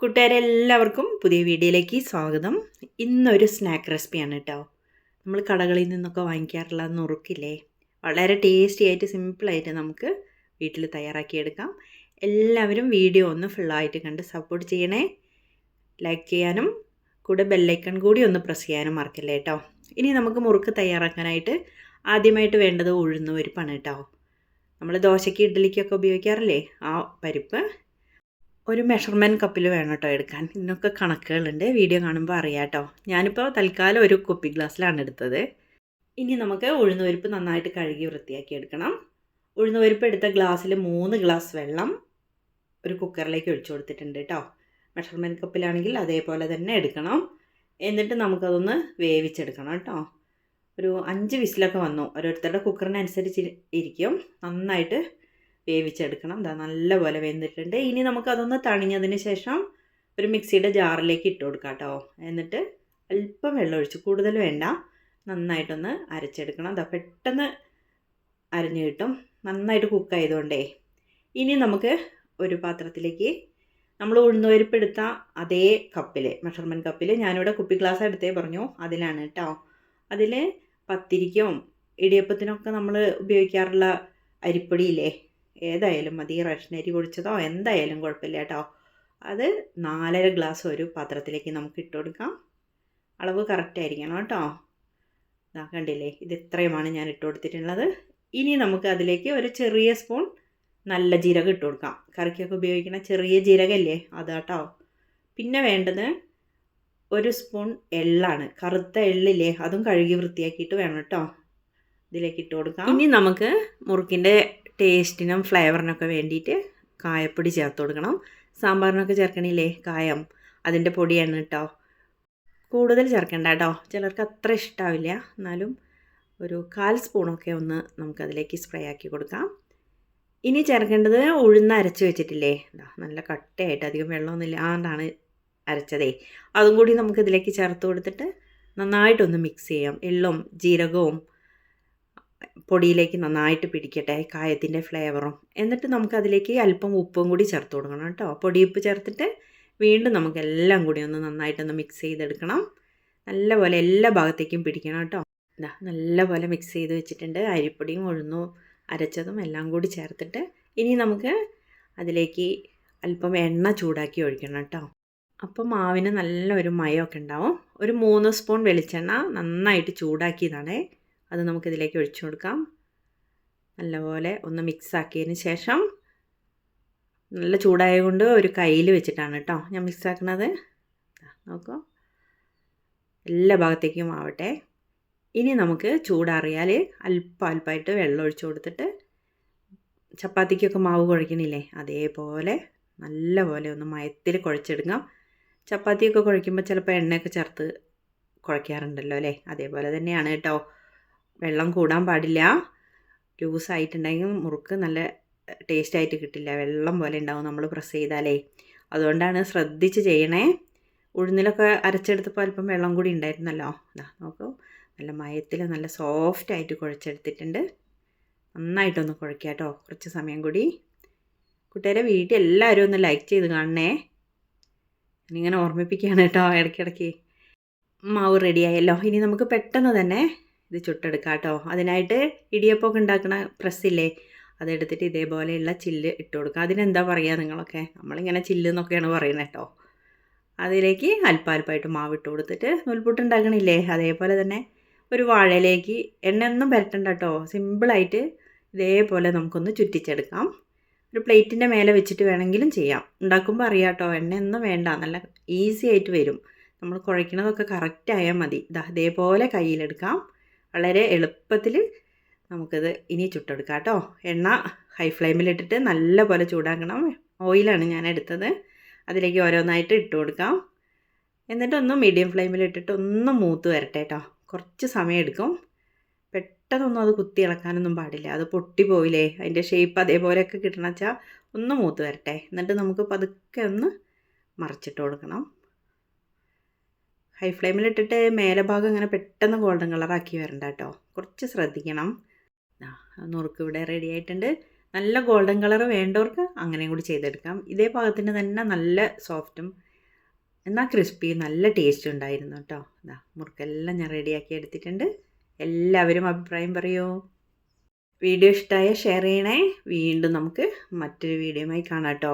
കൂട്ടുകാരെല്ലാവർക്കും പുതിയ വീഡിയോയിലേക്ക് സ്വാഗതം. ഇന്നൊരു സ്നാക്ക് റെസിപ്പിയാണ് കേട്ടോ. നമ്മൾ കടകളിൽ നിന്നൊക്കെ വാങ്ങിക്കാറുള്ള നുറുക്കില്ലേ, വളരെ ടേസ്റ്റി ആയിട്ട് സിമ്പിളായിട്ട് നമുക്ക് വീട്ടിൽ തയ്യാറാക്കിയെടുക്കാം. എല്ലാവരും വീഡിയോ ഒന്ന് ഫുള്ളായിട്ട് കണ്ട് സപ്പോർട്ട് ചെയ്യണേ. ലൈക്ക് ചെയ്യാനും കൂടെ ബെല്ലൈക്കൺ കൂടി ഒന്ന് പ്രസ് ചെയ്യാനും മറക്കല്ലേ കേട്ടോ. ഇനി നമുക്ക് മുറുക്ക് തയ്യാറാക്കാനായിട്ട് ആദ്യമായിട്ട് വേണ്ടത് ഉഴുന്നുപരിപ്പാണ് കേട്ടോ. നമ്മൾ ദോശയ്ക്ക് ഇഡ്ഡലിക്കൊക്കെ ഉപയോഗിക്കാറില്ലേ, ആ പരിപ്പ് ഒരു മെഷർമെൻറ്റ് കപ്പിൽ വേണം കേട്ടോ എടുക്കാൻ. ഇതിനൊക്കെ കണക്കുകളുണ്ട്, വീഡിയോ കാണുമ്പോൾ അറിയാം കേട്ടോ. ഞാനിപ്പോൾ തൽക്കാലം ഒരു കുപ്പി ഗ്ലാസ്സിലാണ് എടുത്തത്. ഇനി നമുക്ക് ഉഴുന്നുപരിപ്പ് നന്നായിട്ട് കഴുകി വൃത്തിയാക്കി എടുക്കണം. ഉഴുന്നുപരിപ്പ് എടുത്ത ഗ്ലാസ്സിൽ 3 ഗ്ലാസ് വെള്ളം ഒരു കുക്കറിലേക്ക് ഒഴിച്ചു കൊടുത്തിട്ടുണ്ട് കേട്ടോ. മെഷർമെൻറ്റ് കപ്പിലാണെങ്കിൽ അതേപോലെ തന്നെ എടുക്കണം. എന്നിട്ട് നമുക്കതൊന്ന് വേവിച്ചെടുക്കണം കേട്ടോ. ഒരു 5 വിസിലൊക്കെ വന്നു. ഓരോരുത്തരുടെ കുക്കറിനനുസരിച്ച് ഇരിക്കും. നന്നായിട്ട് വേവിച്ചെടുക്കണം. നല്ലപോലെ വെന്തിട്ടുണ്ട്. ഇനി നമുക്കതൊന്ന് തണിഞ്ഞതിന് ശേഷം ഒരു മിക്സിയുടെ ജാറിലേക്ക് ഇട്ട് കൊടുക്കാം കേട്ടോ. എന്നിട്ട് അല്പം വെള്ളം ഒഴിച്ച്, കൂടുതൽ വേണ്ട, നന്നായിട്ടൊന്ന് അരച്ചെടുക്കണം. പെട്ടെന്ന് അരഞ്ഞു കിട്ടും, നന്നായിട്ട് കുക്കായതുകൊണ്ടേ. ഇനി നമുക്ക് ഒരു പാത്രത്തിലേക്ക് നമ്മൾ ഉഴുന്നുപരിപ്പ് എടുത്ത അതേ കപ്പിൽ, മെഷർമെൻറ്റ് കപ്പിൽ, ഞാനിവിടെ കുപ്പി ഗ്ലാസ് എടുത്തേ പറഞ്ഞു, അതിലാണ് കേട്ടോ. അതിൽ പത്തിരിക്കും ഇടിയപ്പത്തിനൊക്കെ നമ്മൾ ഉപയോഗിക്കാറുള്ള അരിപ്പൊടിയില്ലേ, ഏതായാലും മതി, റേഷനരി പൊടിച്ചതോ എന്തായാലും കുഴപ്പമില്ല കേട്ടോ. അത് 4.5 ഗ്ലാസ് ഒരു പാത്രത്തിലേക്ക് നമുക്ക് ഇട്ട് കൊടുക്കാം. അളവ് കറക്റ്റ് ആയിരിക്കണം കേട്ടോ. കണ്ടില്ലേ, ഇത് ഇത്രയുമാണ് ഞാൻ ഇട്ട് കൊടുത്തിട്ടുള്ളത്. ഇനി നമുക്ക് അതിലേക്ക് ഒരു ചെറിയ സ്പൂൺ നല്ല ജീരകം ഇട്ട് കൊടുക്കാം. കറിക്കൊക്കെ ഉപയോഗിക്കുന്ന ചെറിയ ജീരകമല്ലേ, അതാട്ടോ. പിന്നെ വേണ്ടത് ഒരു സ്പൂൺ എള്ളാണ്, കറുത്ത എള്ളില്ലേ, അതും കഴുകി വൃത്തിയാക്കിയിട്ട് വേണം കേട്ടോ ഇതിലേക്ക് ഇട്ട് കൊടുക്കാം. ഇനി നമുക്ക് മുറുക്കിൻ്റെ ടേസ്റ്റിനും ഫ്ലേവറിനൊക്കെ വേണ്ടിയിട്ട് കായപ്പൊടി ചേർത്ത് കൊടുക്കണം. സാമ്പാറിനൊക്കെ ചേർക്കണില്ലേ കായം, അതിൻ്റെ പൊടിയാണ് കേട്ടോ. കൂടുതൽ ചേർക്കണ്ട കേട്ടോ, ചിലർക്ക് അത്ര ഇഷ്ടാവില്ല. എന്നാലും ഒരു 1/4 സ്പൂണൊക്കെ ഒന്ന് നമുക്കതിലേക്ക് സ്പ്രേ ആക്കി കൊടുക്കാം. ഇനി ചേർക്കേണ്ടത് ഉഴുന്ന് അരച്ച് വെച്ചിട്ടില്ലേ, നല്ല കട്ടയായിട്ട്, അധികം വെള്ളമൊന്നും ഇല്ലാണ്ടാണ് അരച്ചതേ. അതും കൂടി നമുക്കിതിലേക്ക് ചേർത്ത് കൊടുത്തിട്ട് നന്നായിട്ടൊന്ന് മിക്സ് ചെയ്യാം. എള്ളും ജീരകവും പൊടിയിലേക്ക് നന്നായിട്ട് പിടിക്കട്ടെ, കായത്തിൻ്റെ ഫ്ലേവറും. എന്നിട്ട് നമുക്കതിലേക്ക് അല്പം ഉപ്പും കൂടി ചേർത്ത് കൊടുക്കണം കേട്ടോ. പൊടിയുപ്പ് ചേർത്തിട്ട് വീണ്ടും നമുക്കെല്ലാം കൂടി ഒന്ന് നന്നായിട്ടൊന്ന് മിക്സ് ചെയ്തെടുക്കണം. നല്ലപോലെ എല്ലാ ഭാഗത്തേക്കും പിടിക്കണം കേട്ടോ. നല്ലപോലെ മിക്സ് ചെയ്ത് വെച്ചിട്ടുണ്ട്. അരിപ്പൊടിയും ഉഴുന്നും അരച്ചതും എല്ലാം കൂടി ചേർത്തിട്ട് ഇനി നമുക്ക് അതിലേക്ക് അല്പം എണ്ണ ചൂടാക്കി ഒഴിക്കണം കേട്ടോ. അപ്പം മാവിന് നല്ലൊരു മയമൊക്കെ ഉണ്ടാവും. ഒരു 3 സ്പൂൺ വെളിച്ചെണ്ണ നന്നായിട്ട് ചൂടാക്കിയതാണ്, അത് നമുക്കിതിലേക്ക് ഒഴിച്ചു കൊടുക്കാം. നല്ലപോലെ ഒന്ന് മിക്സ് ആക്കിയതിന് ശേഷം, നല്ല ചൂടായതുകൊണ്ട് ഒരു കയ്യിൽ വെച്ചിട്ടാണ് കേട്ടോ ഞാൻ മിക്സ് ആക്കുന്നത്. നോക്കൂ, എല്ലാ ഭാഗത്തേക്കും ആവട്ടെ. ഇനി നമുക്ക് ചൂടാറിയാൽ അല്പമായിട്ട് വെള്ളം ഒഴിച്ചു കൊടുത്തിട്ട് ചപ്പാത്തിക്കൊക്കെ മാവ് കുഴക്കണില്ലേ, അതേപോലെ നല്ലപോലെ ഒന്ന് മയത്തിൽ കുഴച്ചെടുക്കാം. ചപ്പാത്തിയൊക്കെ കുഴയ്ക്കുമ്പോൾ ചിലപ്പോൾ എണ്ണയൊക്കെ ചേർത്ത് കുഴയ്ക്കാറുണ്ടല്ലോ അല്ലേ, അതേപോലെ തന്നെയാണ് കേട്ടോ. വെള്ളം കൂടാൻ പാടില്ല. ലൂസായിട്ടുണ്ടെങ്കിൽ മുറുക്ക് നല്ല ടേസ്റ്റായിട്ട് കിട്ടില്ല, വെള്ളം പോലെ ഉണ്ടാവും നമ്മൾ പ്രസ് ചെയ്താലേ. അതുകൊണ്ടാണ് ശ്രദ്ധിച്ച് ചെയ്യണേ. ഉഴുന്നിലൊക്കെ അരച്ചെടുത്തപ്പോൾ അല്പം വെള്ളം കൂടി ഉണ്ടായിരുന്നല്ലോ. നോക്കൂ, നല്ല മയത്തിൽ നല്ല സോഫ്റ്റായിട്ട് കുഴച്ചെടുത്തിട്ടുണ്ട്. നന്നായിട്ടൊന്ന് കുഴയ്ക്കാം കേട്ടോ, കുറച്ച് സമയം കൂടി. കുട്ടികളെ വീട്ടിൽ എല്ലാവരും ഒന്ന് ലൈക്ക് ചെയ്ത് കാണണേ. ഇങ്ങനെ ഓർമ്മിപ്പിക്കുകയാണ് കേട്ടോ ഇടയ്ക്കിടയ്ക്ക്. മാവ് റെഡിയായല്ലോ. ഇനി നമുക്ക് പെട്ടെന്ന് തന്നെ ഇത് ചുട്ടെടുക്കാം കേട്ടോ. അതിനായിട്ട് ഇടിയപ്പമൊക്കെ ഉണ്ടാക്കുന്ന പ്രസ്സില്ലേ, അതെടുത്തിട്ട് ഇതേപോലെയുള്ള ചില്ല് ഇട്ട് കൊടുക്കുക. അതിനെന്താ പറയുക നിങ്ങളൊക്കെ? നമ്മളിങ്ങനെ ചില്ല് എന്നൊക്കെയാണ് പറയുന്നത് കേട്ടോ. അതിലേക്ക് അല്പാൽപ്പായിട്ട് മാവ് ഇട്ട് കൊടുത്തിട്ട് നൂൽപുട്ട് ഉണ്ടാക്കണില്ലേ, അതേപോലെ തന്നെ ഒരു വാഴയിലേക്ക് എണ്ണയൊന്നും പുരട്ടണ്ട കേട്ടോ. സിമ്പിളായിട്ട് ഇതേപോലെ നമുക്കൊന്ന് ചുറ്റിച്ചെടുക്കാം. ഒരു പ്ലേറ്റിൻ്റെ മേലെ വെച്ചിട്ട് വേണമെങ്കിലും ചെയ്യാം. ഉണ്ടാക്കുമ്പോൾ അറിയാം കേട്ടോ, എണ്ണയൊന്നും വേണ്ട, നല്ല ഈസി ആയിട്ട് വരും. നമ്മൾ കുഴയ്ക്കണതൊക്കെ കറക്റ്റ് ആയാൽ മതി. ഇതേപോലെ കയ്യിലെടുക്കാം. വളരെ എളുപ്പത്തിൽ നമുക്കിത് ഇനി ചുട്ടെടുക്കാം കേട്ടോ. എണ്ണ ഹൈ ഫ്ലെയിമിലിട്ടിട്ട് നല്ലപോലെ ചൂടാക്കണം. ഓയിലാണ് ഞാൻ എടുത്തത്. അതിലേക്ക് ഓരോന്നായിട്ട് ഇട്ട് കൊടുക്കാം. എന്നിട്ടൊന്ന് മീഡിയം ഫ്ലെയിമിലിട്ടിട്ട് ഒന്ന് മൂത്ത് വരട്ടെ കേട്ടോ. കുറച്ച് സമയം എടുക്കും. പെട്ടെന്നൊന്നും അത് കുത്തി ഇളക്കാനൊന്നും പാടില്ല, അത് പൊട്ടിപ്പോയില്ലേ. അതിൻ്റെ ഷേപ്പ് അതേപോലെയൊക്കെ കിട്ടണം വെച്ചാൽ ഒന്ന് മൂത്ത് വരട്ടെ. എന്നിട്ട് നമുക്ക് പതുക്കെ ഒന്ന് മറിച്ചിട്ട് കൊടുക്കണം. ഹൈ ഫ്ലെയിമിലിട്ടിട്ട് മേലെ ഭാഗം ഇങ്ങനെ പെട്ടെന്ന് ഗോൾഡൻ കളറാക്കി വരണ്ട കേട്ടോ, കുറച്ച് ശ്രദ്ധിക്കണം. നുറുക്ക് ഇവിടെ റെഡി ആയിട്ടുണ്ട്. നല്ല ഗോൾഡൻ കളർ വേണ്ടവർക്ക് അങ്ങനെയും കൂടി ചെയ്തെടുക്കാം. ഇതേ പാകത്തിന് തന്നെ നല്ല സോഫ്റ്റും എന്നാൽ ക്രിസ്പി നല്ല ടേസ്റ്റ് ഉണ്ടായിരുന്നു കേട്ടോ. ഇതാ മുറുക്കെല്ലാം ഞാൻ റെഡിയാക്കി എടുത്തിട്ടുണ്ട്. എല്ലാവരും അഭിപ്രായം പറയൂ. വീഡിയോ ഇഷ്ടമായ ഷെയർ ചെയ്യണേ. വീണ്ടും നമുക്ക് മറ്റൊരു വീഡിയോയുമായി കാണാം കേട്ടോ.